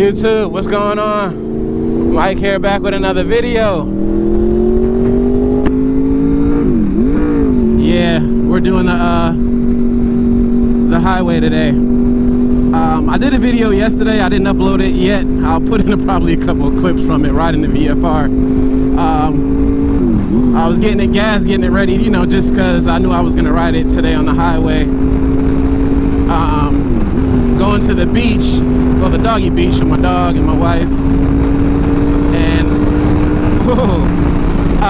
YouTube, what's going on? Mike here, back with another video. Yeah, we're doing the highway today. I did a video yesterday. I didn't upload it yet. I'll put in probably a couple of clips from it riding the VFR. I was getting it gas, getting it ready, you know, just because I knew I was gonna ride it today on the highway. Going to the beach, well, the doggy beach with my dog and my wife, and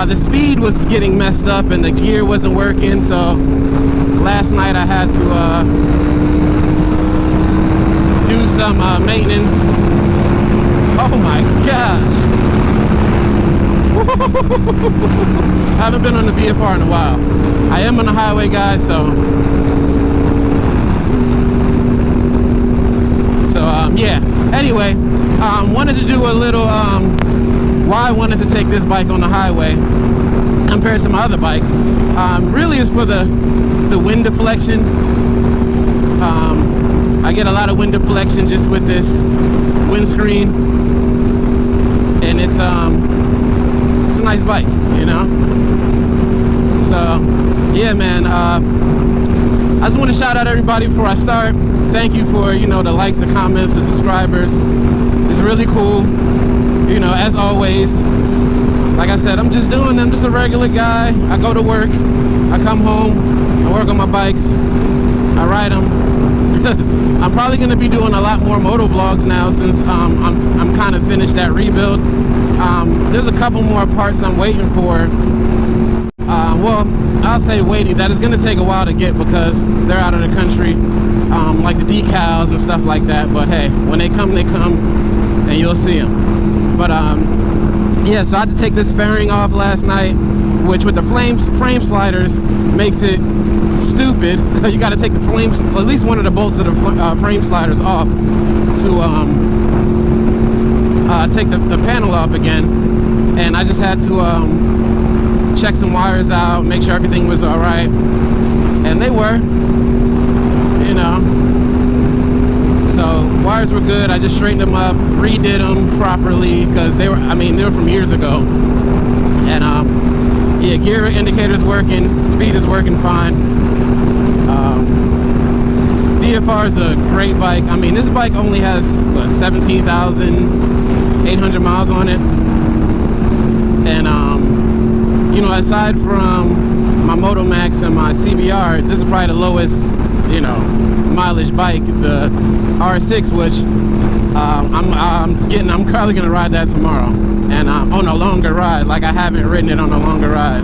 the speed was getting messed up and the gear wasn't working, so last night I had to do some maintenance. Oh my gosh. I haven't been on the VFR in a while. I am on the highway, guys, so yeah. Anyway, wanted to do a little why I wanted to take this bike on the highway compared to my other bikes. Really is for the wind deflection. I get a lot of wind deflection just with this windscreen, and it's a nice bike, you know. So yeah, man, I just want to shout out everybody before I start. Thank you for, you know, the likes, the comments, the subscribers. It's really cool, you know, as always. Like I said, I'm just a regular guy. I go to work, I come home, I work on my bikes, I ride them. I'm probably going to be doing a lot more moto vlogs now since I'm kind of finished that rebuild. There's a couple more parts I'm waiting for. Well, I'll say waiting. That is going to take a while to get because they're out of the country, like the decals and stuff like that. But hey, when they come, and you'll see them. But yeah, so I had to take this fairing off last night, which with the frame sliders makes it stupid. You got to take the frames, at least one of the bolts of the frame sliders off to take the panel off again. And I just had to check some wires out, make sure everything was all right, and they were, you know. So wires were good. I just straightened them up, redid them properly because they were from years ago. And yeah, gear indicator's working, speed is working fine. VFR is a great bike. I mean, this bike only has what, 17,800 miles on it, and you know, aside from my Moto Max and my CBR, this is probably the lowest, you know, mileage bike, the R6, which I'm probably gonna ride that tomorrow, and on a longer ride. Like, I haven't ridden it on a longer ride.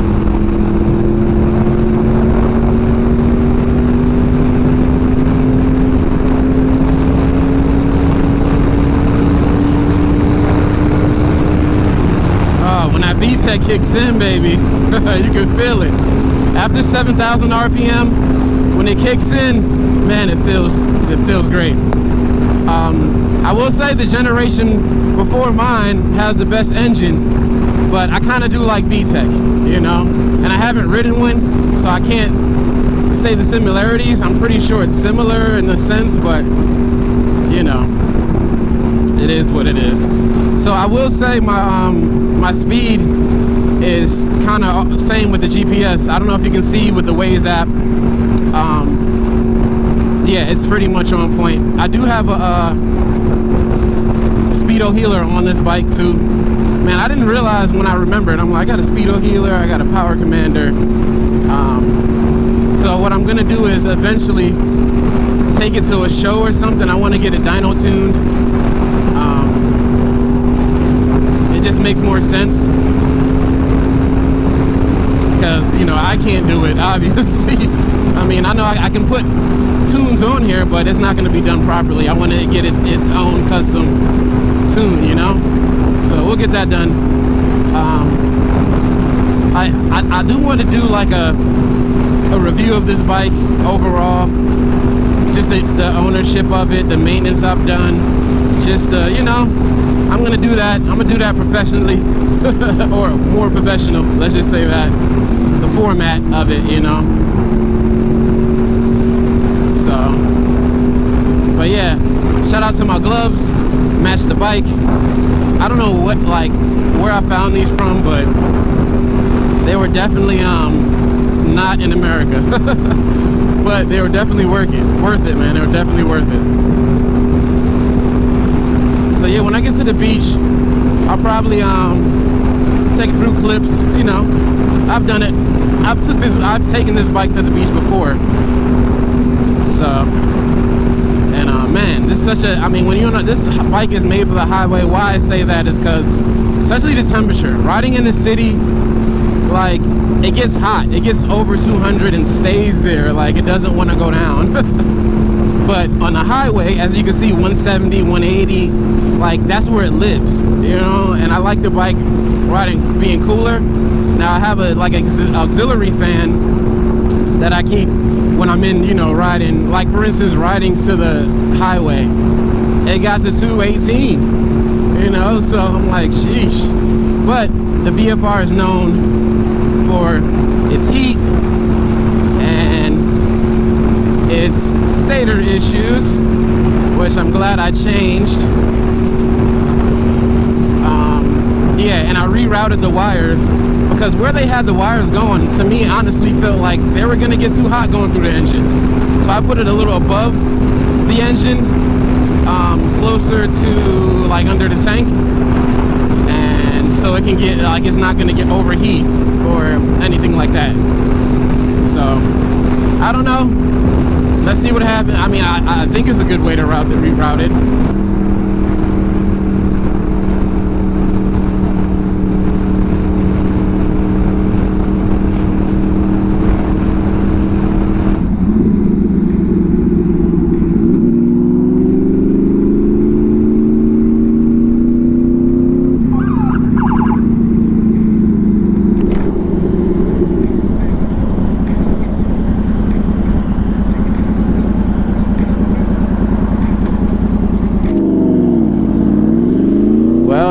VTEC kicks in, baby. You can feel it after 7,000 RPM. When it kicks in, man, it feels great. I will say the generation before mine has the best engine, but I kind of do like VTEC, you know, and I haven't ridden one, so I can't say the similarities. I'm pretty sure it's similar in a sense, but you know, it is what it is. So I will say my speed is kind of same with the GPS. I don't know if you can see with the Waze app. Yeah, it's pretty much on point. I do have a speedo healer on this bike too. Man, I didn't realize when I remembered. I'm like, I got a speedo healer, I got a power commander. So what I'm gonna do is eventually take it to a show or something. I want to get it dyno tuned. It just makes more sense because, you know, I can't do it, obviously. I mean, I know I can put tunes on here, but it's not going to be done properly. I want to get its own custom tune, you know. So we'll get that done. I do want to do like a review of this bike overall, just the ownership of it, the maintenance I've done, just you know, I'm gonna do that. I'm gonna do that professionally or more professional, let's just say that, the format of it, you know. So, but yeah, shout out to my gloves, match the bike. I don't know what, like, where I found these from, but they were definitely not in America. But they were definitely worth it, man. They were definitely worth it. So yeah, when I get to the beach, I'll probably take a few clips. You know, I've done it. I've taken this bike to the beach before. So, and man, this is such a, I mean, when you're on this bike is made for the highway. Why I say that is because, especially the temperature, riding in the city, like, it gets hot. It gets over 200 and stays there. Like, it doesn't want to go down. But on the highway, as you can see, 170, 180, like, that's where it lives, you know. And I like the bike riding being cooler. Now I have a auxiliary fan that I keep when I'm in, you know, riding, like, for instance, riding to the highway. It got to 218, you know, so I'm like, sheesh. But the VFR is known for its heat and its stator issues, which I'm glad I changed. Yeah, and I rerouted the wires because where they had the wires going, to me, honestly felt like they were gonna get too hot going through the engine. So I put it a little above the engine, closer to, like, under the tank, and so it can get, like, it's not gonna get overheat or anything like that. So I don't know, let's see what happens. I mean, I think it's a good way to reroute it.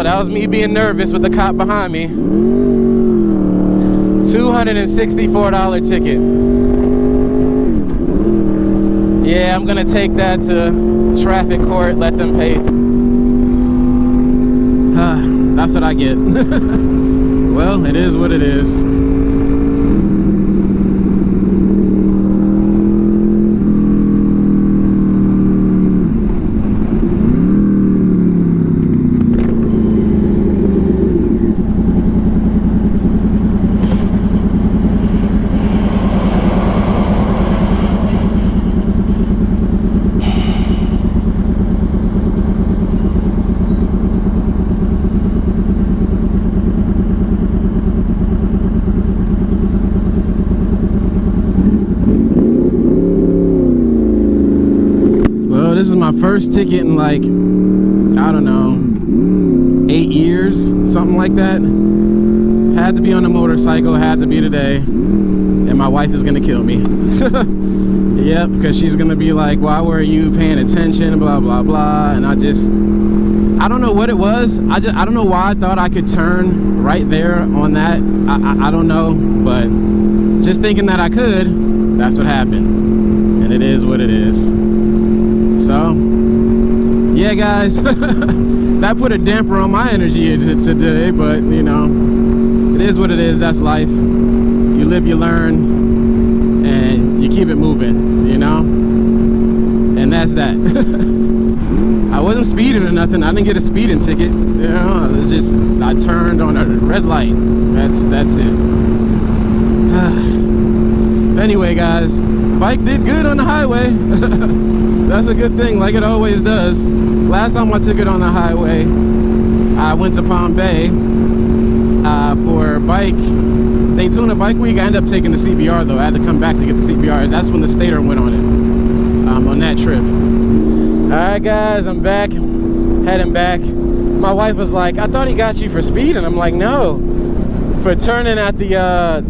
That was me being nervous with the cop behind me. $264 ticket. Yeah, I'm gonna take that to traffic court, let them pay. That's what I get. Well, it is what it is. This is my first ticket in, like, I don't know, 8 years, something like that. Had to be on a motorcycle, had to be today, and my wife is gonna kill me. Yep, because she's gonna be like, why were you paying attention, blah blah blah. And I don't know what it was. I don't know why I thought I could turn right there on that. I don't know, but just thinking that I could, that's what happened, and it is what it is. So yeah, guys, that put a damper on my energy today, but you know, it is what it is. That's life. You live, you learn, and you keep it moving, you know, and that's that. I wasn't speeding or nothing. I didn't get a speeding ticket, you know. It's just I turned on a red light. That's it. Anyway, guys, bike did good on the highway. That's a good thing, like it always does. Last time I took it on the highway, I went to Palm Bay for Daytona Bike Week. I ended up taking the CBR though. I had to come back to get the CBR. That's when the stator went on it, on that trip. Alright guys, I'm back, heading back. My wife was like, I thought he got you for speeding. I'm like, no, for turning at the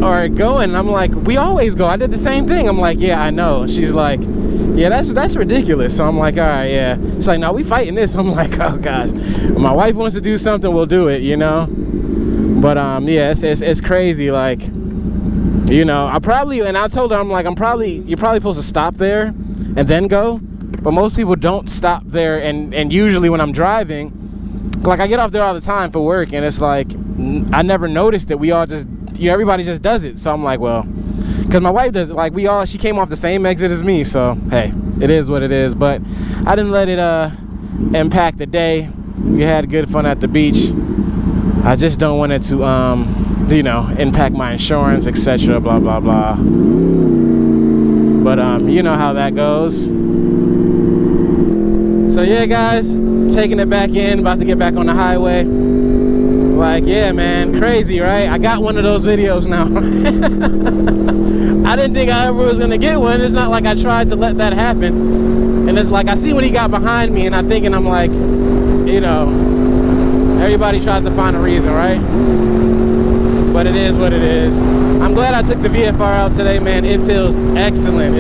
or going. I'm like, we always go. I did the same thing. I'm like, yeah, I know. She's like, yeah, that's ridiculous. So I'm like, all right, yeah. She's like, no, we fighting this. I'm like, oh gosh, when my wife wants to do something, we'll do it, you know. But yeah, it's crazy. Like, you know, and I told her, I'm like, you're probably supposed to stop there and then go. but most people don't stop there. And usually when I'm driving, like I get off there all the time for work, and it's like I never noticed that we all just, you know, everybody just does it. So I'm like, well, because my wife does it, like she came off the same exit as me, so hey, it is what it is. But I didn't let it impact the day. We had good fun at the beach. I just don't want it to you know, impact my insurance, etc., blah blah blah. But you know how that goes. So yeah, guys, taking it back in, about to get back on the highway. Like, yeah, man, crazy, right? I got one of those videos now. I didn't think I ever was gonna get one. It's not like I tried to let that happen. And it's like I see what he got behind me, and I'm like, you know, everybody tries to find a reason, right? But it is what it is. I'm glad I took the VFR out today, man. It feels excellent.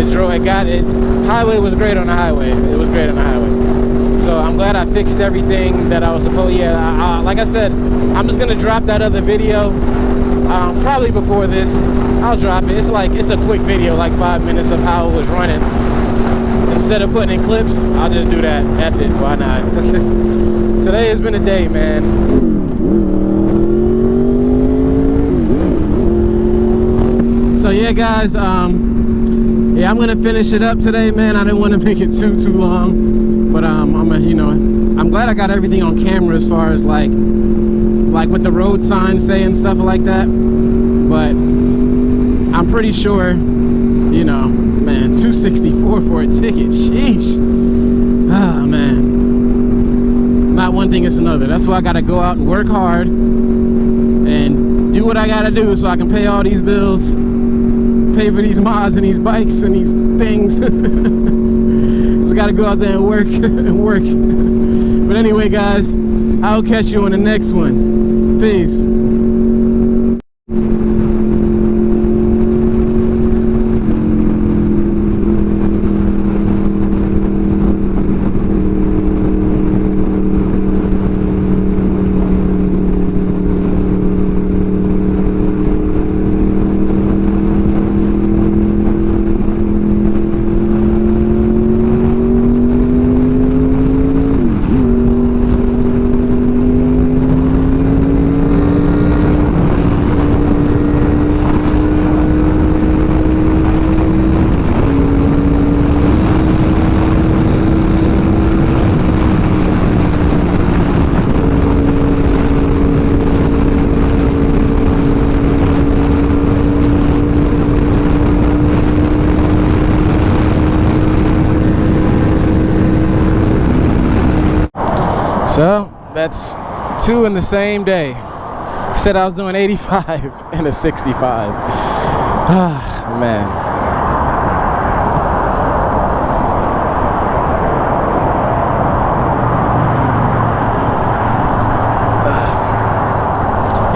Highway was great on the highway. It was great on the highway. So I'm glad I fixed everything that I was supposed to. Yeah, like I said, I'm just gonna drop that other video probably before this. I'll drop it. It's a quick video, like 5 minutes of how it was running. Instead of putting in clips, I'll just do that. F it, why not? Today has been a day, man. So yeah, guys, yeah, I'm gonna finish it up today, man. I didn't want to make it too long, but I'm glad I got everything on camera as far as like what the road signs say and stuff like that. But I'm pretty sure, you know, man, $264 for a ticket, sheesh. Ah, man, not one thing, it's another. That's why I gotta go out and work hard and do what I gotta do so I can pay all these bills, pay for these mods and these bikes and these things. So I gotta go out there and work and work. But anyway, guys, I'll catch you on the next one. Peace. So that's 2 in the same day. Said I was doing 85 and a 65. Ah, man.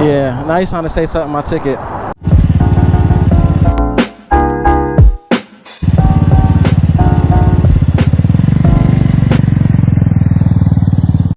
Yeah, now he's trying to say something on my ticket.